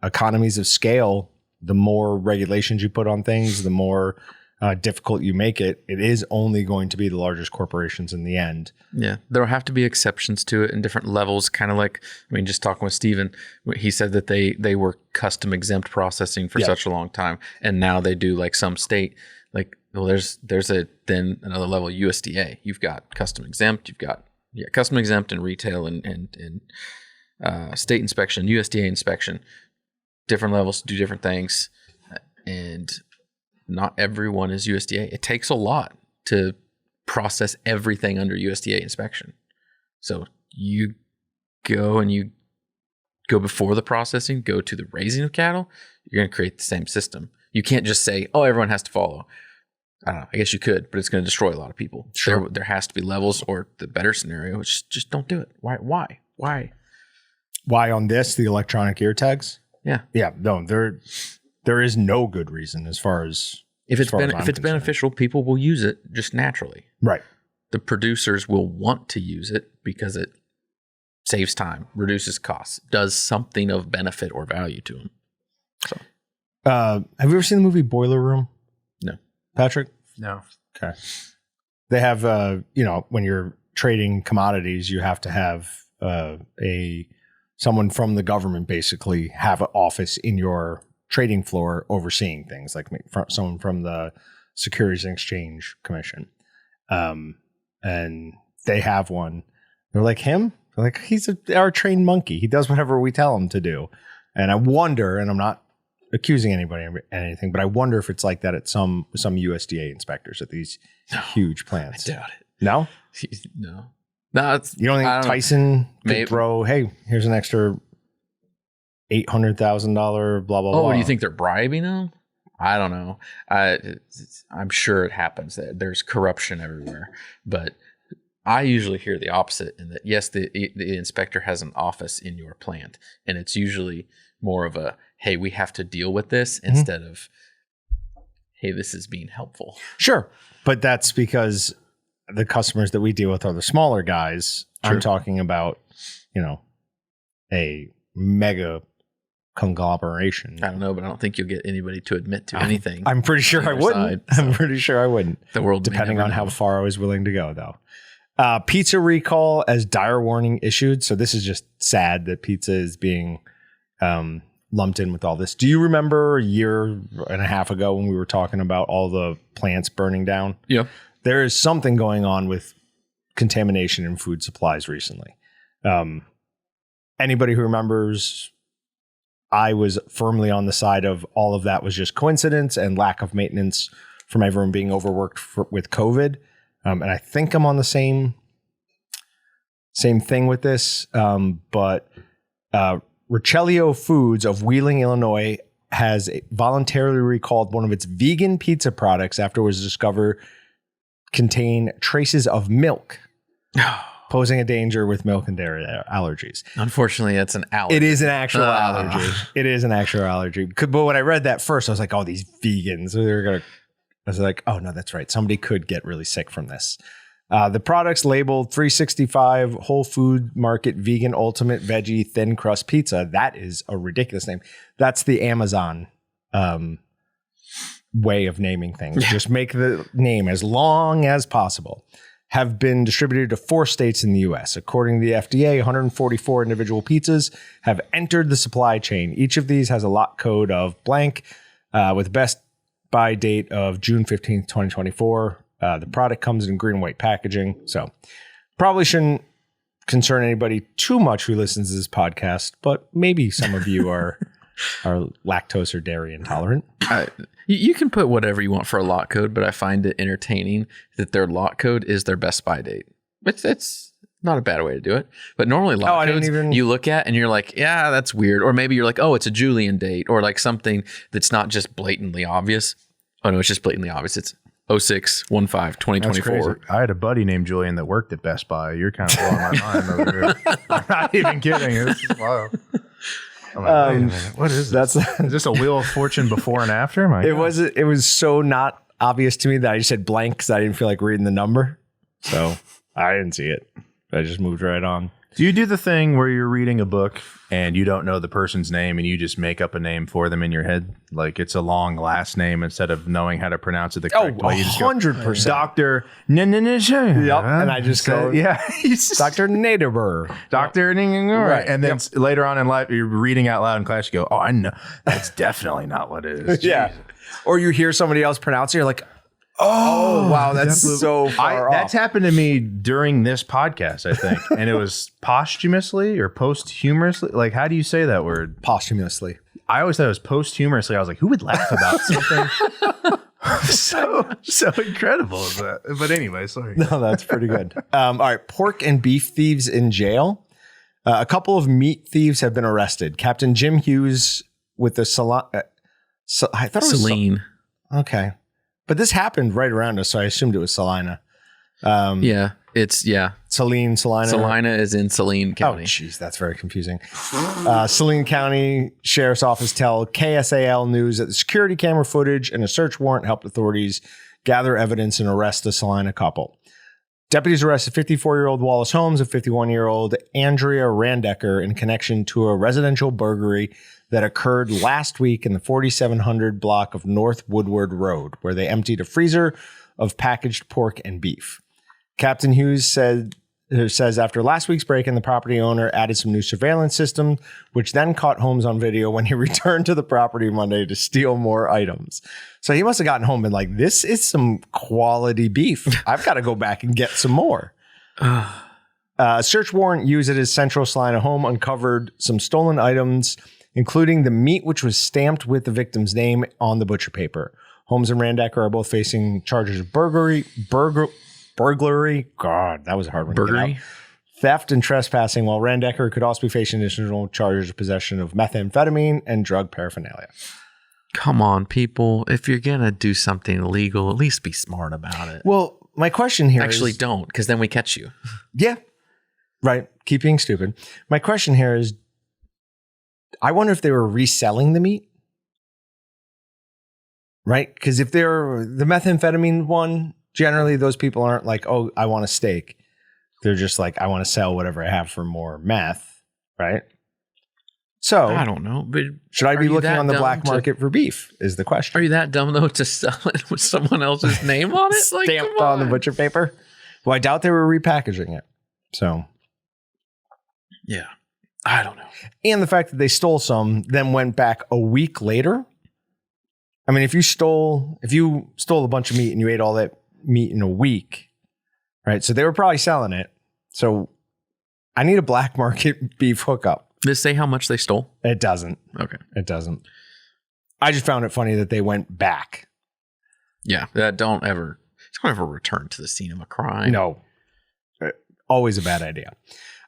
Economies of scale, the more regulations you put on things, the more difficult you make it. It is only going to be the largest corporations in the end. Yeah, there'll have to be exceptions to it in different levels. Kind of like, just talking with Steven, he said that they were custom exempt processing for such a long time, and now they do like some state. Like, well, there's then another level, USDA. You've got custom exempt. You've got custom exempt in retail and state inspection, USDA inspection. Different levels do different things, and not everyone is USDA. It takes a lot to process everything under USDA inspection. So you go before the processing, go to the raising of cattle, you're going to create the same system. You can't just say, everyone has to follow. I don't know. I guess you could, but it's going to destroy a lot of people. Sure. There has to be levels, or the better scenario is just don't do it. Why? why on this, the electronic ear tags? Yeah. Yeah, no, there is no good reason as far as If it's as far as I'm if it's concerned. beneficial, people will use it just naturally. Right. The producers will want to use it because it saves time, reduces costs, does something of benefit or value to them. So, Have you ever seen the movie Boiler Room? no. Patrick? No. Okay. They have, when you're trading commodities, you have to have someone from the government basically have an office in your trading floor overseeing things, like someone from the Securities and Exchange Commission. And they have one. They're like, him? They're like, he's our trained monkey. He does whatever we tell him to do. And I wonder, and I'm not accusing anybody of anything, but I wonder if it's like that at some USDA inspectors at these huge plants. I doubt it. No? No. No, it's, You don't think Tyson Maybe. could throw, hey, here's an extra $800,000, blah, blah, blah. do you think they're bribing them? I don't know. I'm sure it happens. There's corruption everywhere. But I usually hear the opposite in that, yes, the inspector has an office in your plant. And it's usually more of a, hey, we have to deal with this instead of, hey, this is being helpful. Sure. But that's because the customers that we deal with are the smaller guys. True. I'm talking about, a mega conglomeration. I don't know, but I don't think you'll get anybody to admit to anything. I'm pretty sure on I their wouldn't. side, I'm pretty sure I wouldn't. The world may depending never on how know. far I was willing to go, though. Pizza recall as dire warning issued. So this is just sad that pizza is being lumped in with all this. Do you remember a year and a half ago when we were talking about all the plants burning down? Yeah. There is something going on with contamination in food supplies recently. Anybody who remembers, I was firmly on the side of all of that was just coincidence and lack of maintenance from everyone being overworked with COVID. And I think I'm on the same thing with this. But Richelieu Foods of Wheeling, Illinois, has voluntarily recalled one of its vegan pizza products after it was discovered contain traces of milk, posing a danger with milk and dairy allergies. Unfortunately, it's an allergy. It is an actual allergy. It is an actual allergy. But when I read that first, I was like, oh, these vegans, they're going to, I was like, oh, no, that's right. Somebody could get really sick from this. The product's labeled 365 Whole Food Market Vegan Ultimate Veggie Thin Crust Pizza. That is a ridiculous name. That's the Amazon way of naming things. Just make the name as long as possible. Have been distributed to 4 states in the U.S. According to the FDA, 144 individual pizzas have entered the supply chain. Each of these has a lot code of blank with best by date of June 15th, 2024. The product comes in green and white packaging. So probably shouldn't concern anybody too much who listens to this podcast, but maybe some of you are lactose or dairy intolerant. You can put whatever you want for a lot code, but I find it entertaining that their lot code is their best by date. It's not a bad way to do it. But normally lot codes you look at and you're like, yeah, that's weird. Or maybe you're like, oh, it's a Julian date, or like something that's not just blatantly obvious. Oh no, it's just blatantly obvious. It's 06-15-2024. I had a buddy named Julian that worked at Best Buy. You're kind of blowing my mind over here. I'm not even kidding. This is wild. I'm like, wait a minute. What is this? Is this a Wheel of Fortune before and after? My God. It was so not obvious to me that I just said blank because I didn't feel like reading the number. So I didn't see it. I just moved right on. Do you do the thing where you're reading a book and you don't know the person's name and you just make up a name for them in your head? Like it's a long last name instead of knowing how to pronounce it the correct way. You just go, 100%. Dr. Yep. And I just go, yeah. Dr. Naderber. Dr. Right. And then later on in life, you're reading out loud in class, you go, oh, I know. That's definitely not what it is. Yeah. Or you hear somebody else pronounce it, you're like, oh, wow, that's so far off. That's happened to me during this podcast, I think. And it was posthumously or posthumously. Like, how do you say that word? Posthumously. I always thought it was posthumously. I was like, who would laugh about something so incredible as that? But anyway, sorry. No, that's pretty good. All right. Pork and beef thieves in jail. A couple of meat thieves have been arrested. Captain Jim Hughes with the I thought it was Celine. Okay. But this happened right around us, so I assumed it was Salina. Yeah. It's Salina. Salina is in Saline Oh, County. jeez, that's very confusing. Saline County Sheriff's Office tell KSAL News that the security camera footage and a search warrant helped authorities gather evidence and arrest the Salina couple. Deputies arrested 54-year-old Wallace Holmes and 51-year-old Andrea Randecker in connection to a residential burglary that occurred last week in the 4700 block of North Woodward Road, where they emptied a freezer of packaged pork and beef. Captain Hughes says after last week's break-in, the property owner added some new surveillance system, which then caught Holmes on video when he returned to the property Monday to steal more items. So he must have gotten home and like, this is some quality beef. I've got to go back and get some more. A search warrant used at his Central Salina home uncovered some stolen items, including the meat, which was stamped with the victim's name on the butcher paper. Holmes and Randecker are both facing charges of burglary. God, that was a hard one. Burglary? Theft and trespassing, while Randecker could also be facing additional charges of possession of methamphetamine and drug paraphernalia. Come on, people. If you're going to do something illegal, at least be smart about it. Well, my question here Actually, is, don't, because then we catch you. Yeah, right. Keep being stupid. My question here is, I wonder if they were reselling the meat. Right? Because if they're the methamphetamine one, generally those people aren't like, oh, I want a steak. They're just like, I want to sell whatever I have for more meth. Right? So I don't know. But should I be you looking that on the dumb black market for beef is the question. Are you that dumb, though, to sell it with someone else's name on it? Like, Stamped come on the butcher paper? Well, I doubt they were repackaging it. So, yeah. I don't know. and the fact that they stole some, then went back a week later. I mean, if you stole a bunch of meat and you ate all that meat in a week, right? So they were probably selling it. So I need a black market beef hookup. Did it say how much they stole? It doesn't. Okay. It doesn't. I just found it funny that they went back. Yeah. Don't ever return to the scene of a crime. No. Always a bad idea.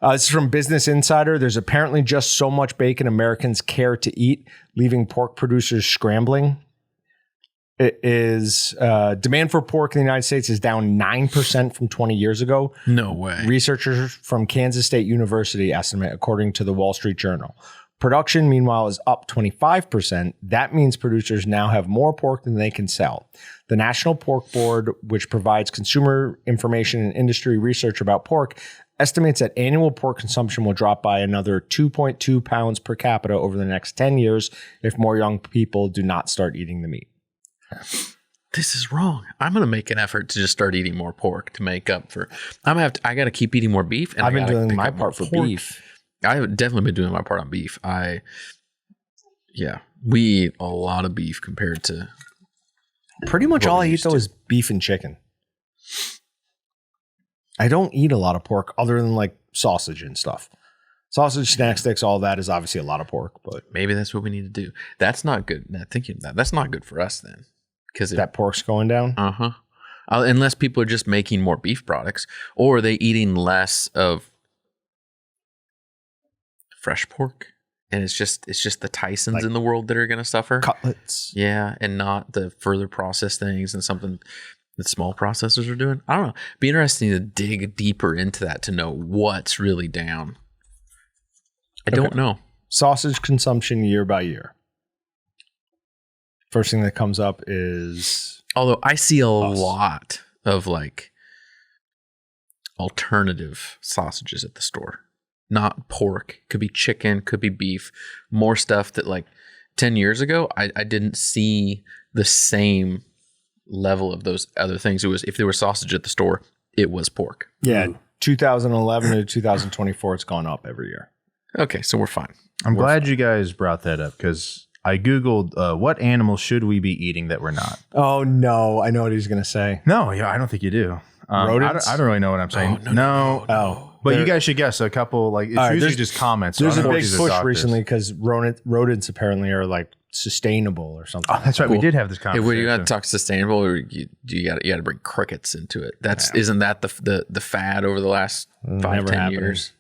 This is from Business Insider. There's apparently just so much bacon Americans care to eat, leaving pork producers scrambling. It is demand for pork in the United States is down 9% from 20 years ago. No way. Researchers from Kansas State University estimate, according to the Wall Street Journal. Production, meanwhile, is up 25%. That means producers now have more pork than they can sell. The National Pork Board, which provides consumer information and industry research about pork, estimates that annual pork consumption will drop by another 2.2 pounds per capita over the next 10 years if more young people do not start eating the meat. This is wrong. I'm going to make an effort to just start eating more pork to make up for. I got to keep eating more beef. And I've been gotta doing pick my up more part for pork. beef. I've definitely been doing my part on beef. We eat a lot of beef compared to. Pretty much what all we I eat used though to. is beef and chicken. I don't eat a lot of pork other than like sausage and stuff. Sausage, snack sticks, all that is obviously a lot of pork, but Maybe that's what we need to do. That's not good. Now, thinking of that, that's not good for us then. Because that pork's going down. Unless people are just making more beef products, or are they eating less of fresh pork, and it's just the Tysons Like in the world that are going to suffer. Cutlets. Yeah, and not the further processed things and something that small processors are doing. I don't know. Be interesting to dig deeper into that to know what's really down. I don't know. Sausage consumption year by year. First thing that comes up is Although I see a Us. lot of like alternative sausages at the store. Not pork. Could be chicken, could be beef. More stuff that like 10 years ago, I didn't see the same level of those other things. It was, if there was sausage at the store, it was pork. 2011 to 2024, it's gone up every year. Okay, so we're fine. I'm glad you guys brought that up because I Googled what animals should we be eating that we're not. Oh, no. I know what he's going to say. No, yeah, I don't think you do. Rodents? I don't really know what I'm saying. Oh. But There- you guys should guess a couple. Like it's All right, usually there's- just comments. so There's I a don't know if big these are push doctors. recently because rodents apparently are like sustainable or something. Oh, that's right. We did have this Hey, conversation. well, you got to talk sustainable, or you got to bring crickets into it. Isn't that the fad over the last 5-10 Never happening. years?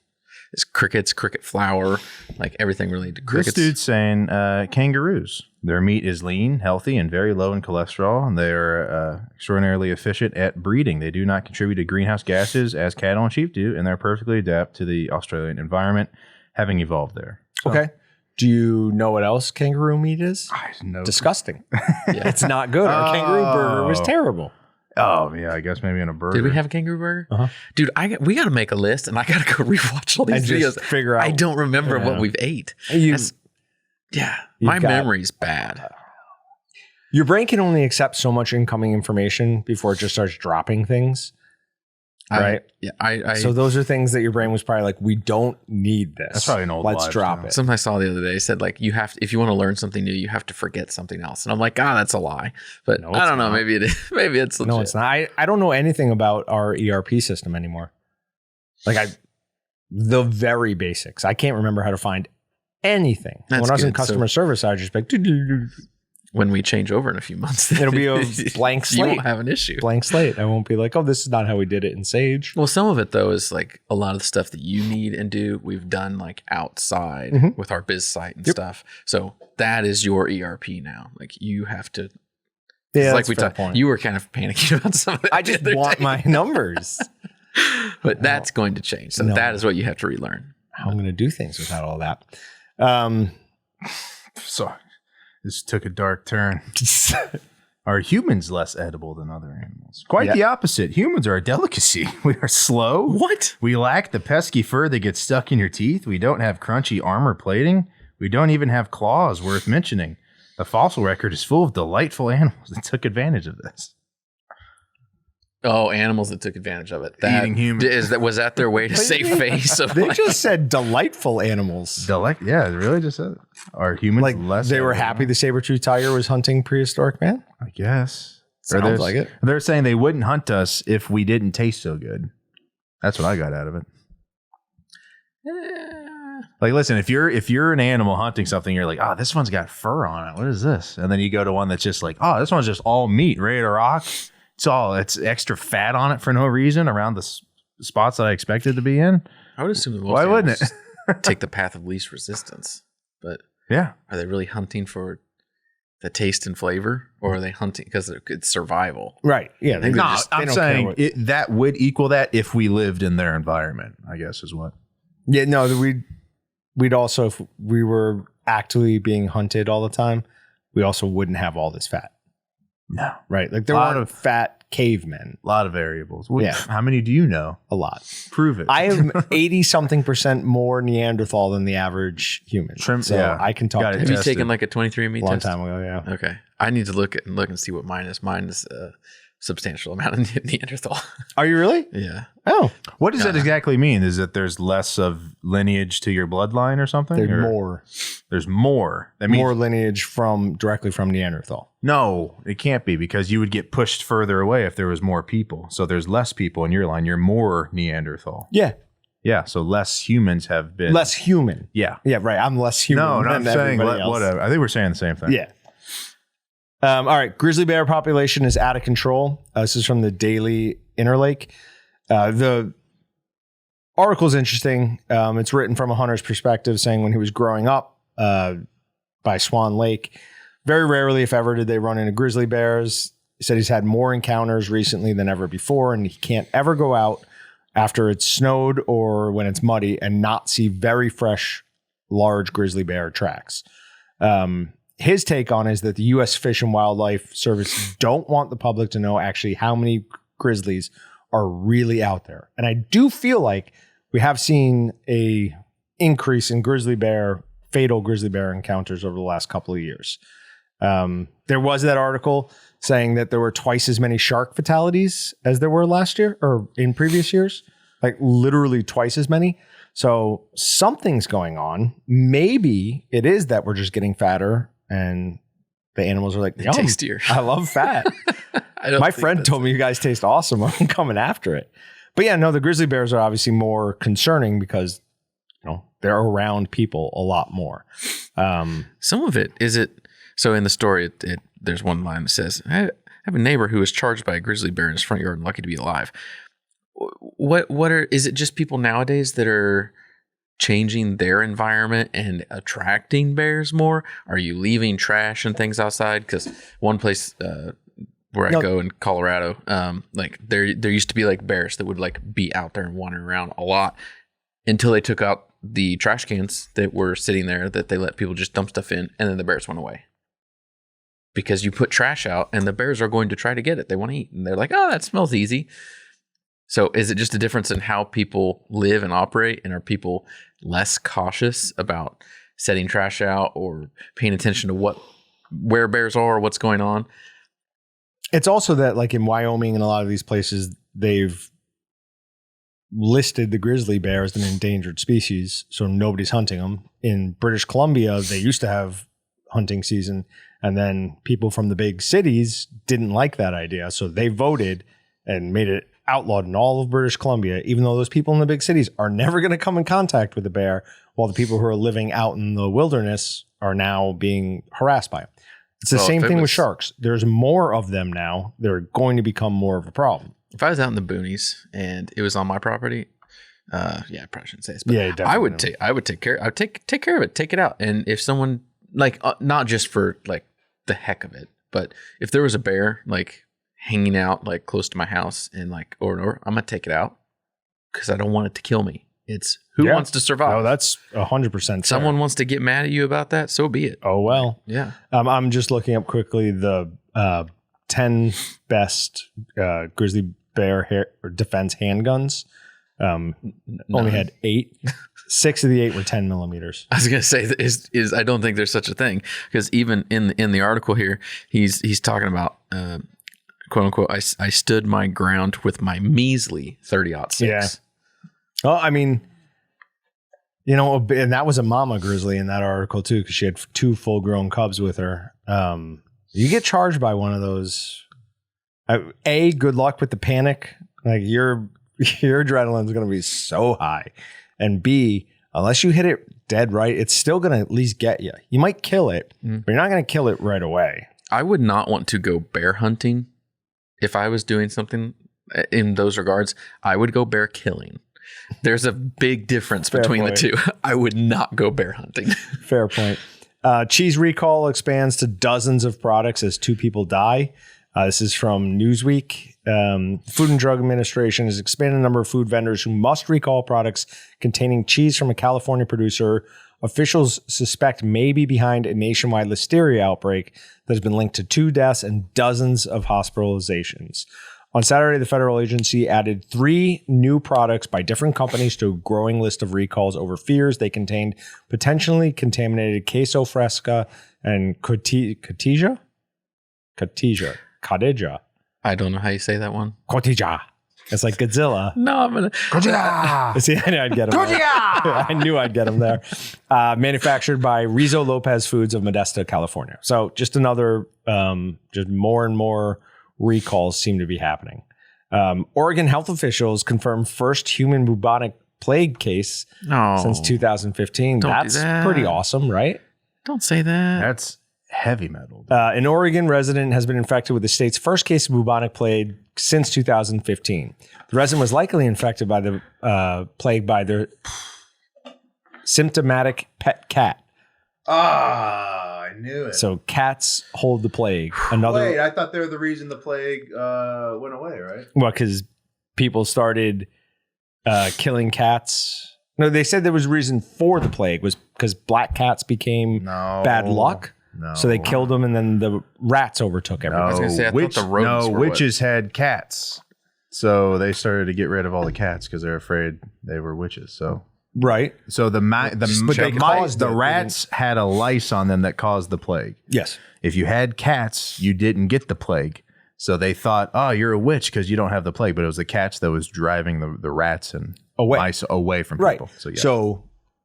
It's crickets, cricket flour, like everything related to crickets. This dude's saying kangaroos. Their meat is lean, healthy, and very low in cholesterol. And they are extraordinarily efficient at breeding. They do not contribute to greenhouse gases as cattle and sheep do, and they're perfectly adapt to the Australian environment, having evolved there. So, Okay. Do you know what else kangaroo meat is? I know. Disgusting. It's not good. Our kangaroo burger was terrible. Oh, yeah, I guess maybe in a burger. Did we have a kangaroo burger? Uh-huh. Dude, we got to make a list, and I got to go rewatch all these And just videos. figure out. I don't remember what we've ate. You- My got- memory's bad. Your brain can only accept so much incoming information before it just starts dropping things. Right. So those are things that your brain was probably like, we don't need this. That's probably an old Let's wives' drop tale. it. something I saw the other day said like you have to, if you want to learn something new, you have to forget something else. And I'm like, that's a lie. But No, I it's don't know. not. Maybe it is. Maybe it's legit. No, it's not. I don't know anything about our ERP system anymore. The very basics. I can't remember how to find anything. That's when I was in good. customer service, I was just like, When we change over in a few months, it'll be a blank you slate. won't have an issue. Blank slate. I won't be like, oh, this is not how we did it in Sage. Well, some of it though is like a lot of the stuff that you need and do, we've done like outside Mhm. with our biz site and Yep. stuff. So that is your ERP now. Like you have to. Yeah, it's like that's we a fair talked. point. You were kind of panicking about some of it. I just the other want day. my numbers. But that's going to change. So No. that is what you have to relearn. How I'm going to do things without all that. So this took a dark turn. Are humans less edible than other animals? Quite Yeah. the opposite. Humans are a delicacy. We are slow. What? We lack the pesky fur that gets stuck in your teeth. We don't have crunchy armor plating. We don't even have claws worth mentioning. The fossil record is full of delightful animals that took advantage of this. Oh, animals that took advantage of it. Eating humans. Was that their way to save face? Of They like- just said delightful animals. Yeah, it really just said it. Are humans Like less they were edible? happy the saber-tooth tiger was hunting prehistoric man? I guess. Sounds like it. They're saying they wouldn't hunt us if we didn't taste so good. That's what I got out of it. Like, listen, if you're an animal hunting something, you're like, oh, this one's got fur on it. What is this? And then you go to one that's just like, oh, this one's just all meat, ready to rock. It's extra fat on it for no reason around the spots that I expected to be in. I would assume that most Why wouldn't animals take the path of least resistance. But Yeah. are they really hunting for the taste and flavor, or are they hunting because it's survival? Right. Yeah. They No, just, they I'm don't care saying what- that would equal that if we lived in their environment, I guess is what. Yeah, no, we'd also, if we were actively being hunted all the time, we also wouldn't have all this fat. No. Right. Like there Lot weren't of- fat cavemen. A lot of variables. Yeah. How many do you know? A lot. Prove it. I am 80-something% more Neanderthal than the average human. Trim- so yeah. I can talk Got to it. Have you Tested. taken like a 23andMe a long test? time ago. Yeah. Okay, I need to look and see what mine is. Mine is a substantial amount of Neanderthal. Are you really? Yeah. Oh, What does that exactly mean? Is that there's less of lineage to your bloodline or something? there's Or more. There's more. That means More lineage directly from Neanderthal. no, it can't be because you would get pushed further away if there was more people. So there's less people in your line. You're more Neanderthal. Yeah. Yeah. So less humans have been Less human. Yeah. Yeah, right. I'm less human. No, than I'm saying everybody else. whatever. I think we're saying the same thing. Yeah. All right. Grizzly bear population is out of control. This is from the Daily Interlake. The article is interesting. It's written from a hunter's perspective, saying when he was growing up by Swan Lake, very rarely, if ever, did they run into grizzly bears. He said he's had more encounters recently than ever before, and he can't ever go out after it's snowed or when it's muddy and not see very fresh, large grizzly bear tracks. His take on it is that the U.S. Fish and Wildlife Service don't want the public to know actually how many grizzlies are really out there. And I do feel like we have seen a increase in fatal grizzly bear encounters over the last couple of years. There was that article saying that there were twice as many shark fatalities as there were last year or in previous years, like literally twice as many. So something's going on. Maybe it is that we're just getting fatter and the animals are like, yum, Tastier. I love fat. I don't My think friend that's- told me you guys taste awesome. I'm coming after it. But yeah, no, the grizzly bears are obviously more concerning because they're around people a lot more. Some of it is it. So in the story, there's one line that says, "I have a neighbor who was charged by a grizzly bear in his front yard and lucky to be alive." Is it just people nowadays that are changing their environment and attracting bears more? Are you leaving trash and things outside? Because one place where I go in Colorado, like there used to be like bears that would like be out there and wandering around a lot until they took out the trash cans that were sitting there that they let people just dump stuff in, and then the bears went away. Because you put trash out and the bears are going to try to get it. They want to eat. And they're like, oh, that smells easy. So is it just a difference in how people live and operate? And are people less cautious about setting trash out or paying attention to where bears are, what's going on? It's also that like in Wyoming and a lot of these places, they've listed the grizzly bear as an endangered species. So nobody's hunting them. In British Columbia, they used to have hunting season. And then people from the big cities didn't like that idea. So they voted and made it outlawed in all of British Columbia, even though those people in the big cities are never going to come in contact with the bear, while the people who are living out in the wilderness are now being harassed by it. It's the same thing with sharks. There's more of them now. They're going to become more of a problem. If I was out in the boonies and it was on my property, I probably shouldn't say this, but yeah, I would take care of it, take it out. And if someone like, not just for like the heck of it, but if there was a bear like hanging out like close to my house and like, or I'm gonna take it out because I don't want it to kill me. It's who wants to survive. Oh, that's 100%. Someone wants to get mad at you about that, so be it. Oh well. Yeah. I'm just looking up quickly the 10 best grizzly bear hair or defense handguns. Only had 8. 6 of the 8 were 10 millimeters. I was gonna say is I don't think there's such a thing, because even in the article here, he's talking about quote unquote, I stood my ground with my measly 30-06. Yeah. Well, I mean, and that was a mama grizzly in that article too, because she had 2 full-grown cubs with her. You get charged by one of those. Good luck with the panic. Like your adrenaline's going to be so high. And B, unless you hit it dead right, it's still going to at least get you. You might kill it, but you're not going to kill it right away. I would not want to go bear hunting. If I was doing something in those regards, I would go bear killing. There's a big difference between the two. I would not go bear hunting. Fair point. Cheese recall expands to dozens of products as 2 people die. This is from Newsweek. Food and Drug Administration has expanded the number of food vendors who must recall products containing cheese from a California producer. Officials suspect may be behind a nationwide listeria outbreak that has been linked to 2 deaths and dozens of hospitalizations. On Saturday, the federal agency added 3 new products by different companies to a growing list of recalls over fears they contained potentially contaminated queso fresca and cotija. I don't know how you say that one. Cotija. It's like Godzilla. No, I'm gonna. Cotija. See, I knew I'd get him. I knew I'd get him there. Manufactured by Rizzo Lopez Foods of Modesto, California. So just another, just more and more recalls seem to be happening. Oregon health officials confirmed first human bubonic plague case since 2015. That's pretty awesome, right? Don't say that. That's heavy metal. An Oregon resident has been infected with the state's first case of bubonic plague since 2015. The resident was likely infected by the plague by their symptomatic pet cat. I knew it. So cats hold the plague. Wait, I thought they were the reason the plague went away, right? Well, because people started killing cats. No, they said there was a reason for the plague was because black cats became bad luck. No. So they killed them, and then the rats overtook everything. I was going to say, I thought the rodents were witches had cats. So they started to get rid of all the cats because they're afraid they were witches. So right. So the rats had a lice on them that caused the plague. Yes. If you had cats, you didn't get the plague. So they thought, oh, you're a witch because you don't have the plague. But it was the cats that was driving the rats and mice away from people. So, yeah. So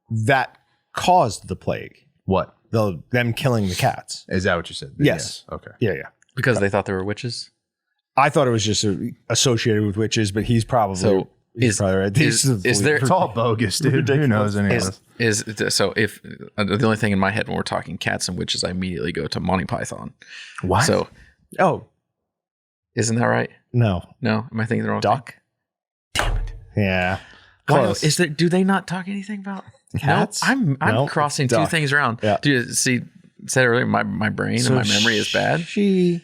that caused the plague. What? Them killing the cats. Is that what you said? Yes. Okay. Yeah. Because they thought they were witches? I thought it was just associated with witches, but he's probably right. It's all bogus, dude. Who knows any of this? So if the only thing in my head when we're talking cats and witches, I immediately go to Monty Python. What? So, isn't that right? No. Am I thinking the wrong duck? Thing? Damn it. Yeah. Close. Do they not talk anything about? Cats? No, I'm crossing two duck. things around. Yeah. Dude, see, said earlier, my brain and my memory is bad. She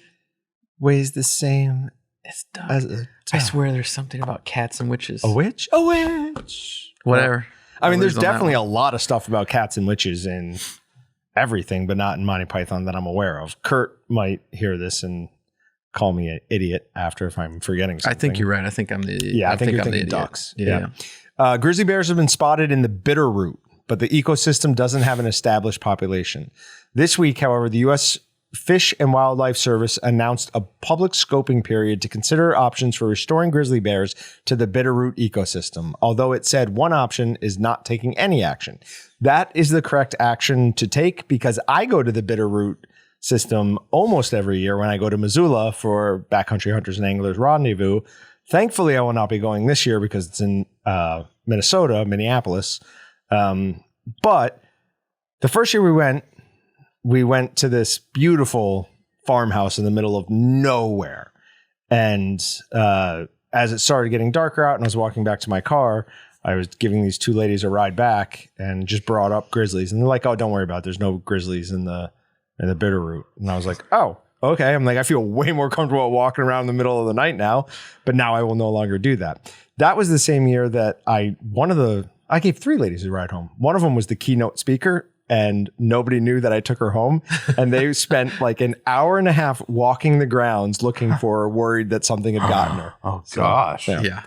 weighs the same It's duck. as a I swear there's something about cats and witches. A witch? A witch. Whatever. I mean, there's lose on that definitely one. a lot of stuff about cats and witches in everything, but not in Monty Python that I'm aware of. Kurt might hear this and call me an idiot after if I'm forgetting I something. think you're right. I think I'm the idiot. Yeah, I think you're I'm the thinking idiot. ducks. Yeah. Grizzly bears have been spotted in the Bitterroot, but the ecosystem doesn't have an established population. This week, however, the U.S. Fish and Wildlife Service announced a public scoping period to consider options for restoring grizzly bears to the Bitterroot ecosystem, although it said one option is not taking any action. That is the correct action to take because I go to the Bitterroot system almost every year when I go to Missoula for Backcountry Hunters and Anglers Rendezvous. Thankfully, I will not be going this year because it's in Minnesota, Minneapolis. But the first year we went to this beautiful farmhouse in the middle of nowhere. And as it started getting darker out and I was walking back to my car, I was giving these two ladies a ride back and just brought up grizzlies. And they're like, oh, don't worry about it. There's no grizzlies in the Bitterroot. And I was like, oh, okay. I'm like, I feel way more comfortable walking around in the middle of the night now, but now I will no longer do that. That was the same year that I gave three ladies a ride home. One of them was the keynote speaker and nobody knew that I took her home. And they spent like an hour and a half walking the grounds looking for her, worried that something had gotten her. Oh, gosh. Yeah.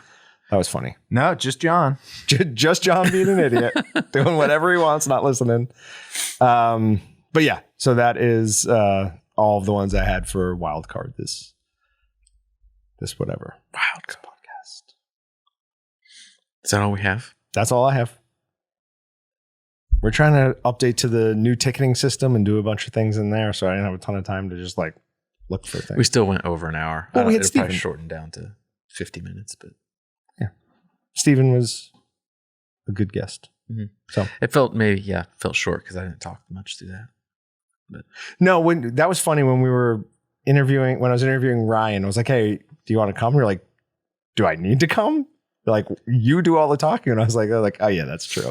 That was funny. No, just John. Just John being an idiot, doing whatever he wants, not listening. But yeah, so that is all of the ones I had for wild card this whatever. Wild card podcast. Is that all we have? That's all I have. We're trying to update to the new ticketing system and do a bunch of things in there, so I didn't have a ton of time to just like look for things. We still went over an hour. Well, we had it'll probably Steven. shorten down to 50 minutes, but Steven was a good guest. Mhm. So it felt short because I didn't talk much through that. no, that was funny when I was interviewing Ryan, I was like, hey, do you want to come? You're like, do I need to come? They're like, you do all the talking. And I was like, oh yeah, that's true.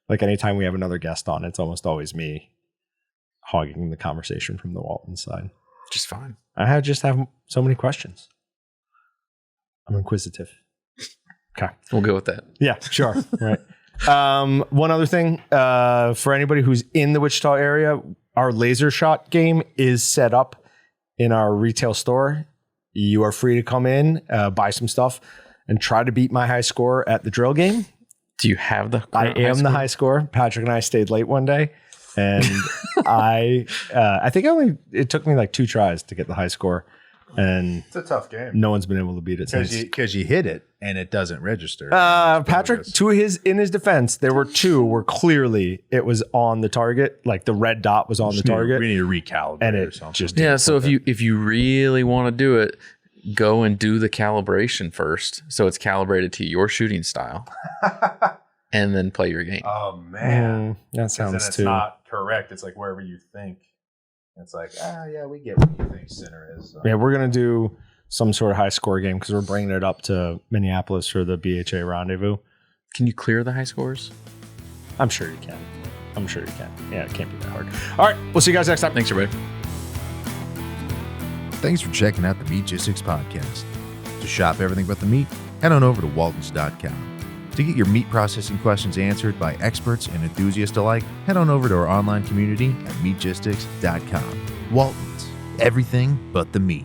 Like anytime we have another guest on, it's almost always me hogging the conversation from the Walton side. Just fine. I just have so many questions. I'm inquisitive. Okay. We'll go with that. Yeah, sure. Right. One other thing, for anybody who's in the Wichita area, our laser shot game is set up in our retail store. You are free to come in, buy some stuff, and try to beat my high score at the drill game. Do you have the? I am the high score. Patrick and I stayed late one day, and I think it took me like 2 tries to get the high score, and It's a tough game. no one's been able to beat it since. Because you hit it and it doesn't register. Patrick, in his defense, there were 2 where clearly it was on the target, like the red dot was on the target, We need to recalibrate and or it something. just Yeah. So if you really want to do it, go and do the calibration first, so it's calibrated to your shooting style, and then play your game. Oh man, that then sounds it's too. not correct. It's like wherever you think. It's like yeah, we get what you think center is. So. Yeah, we're gonna do some sort of high score game because we're bringing it up to Minneapolis for the BHA rendezvous. Can you clear the high scores? I'm sure you can. Yeah, it can't be that hard. All right, we'll see you guys next time. Thanks, everybody. Thanks for checking out the Meatgistics podcast. To shop everything but the meat, head on over to waltons.com. To get your meat processing questions answered by experts and enthusiasts alike, head on over to our online community at meatgistics.com. Waltons, everything but the meat.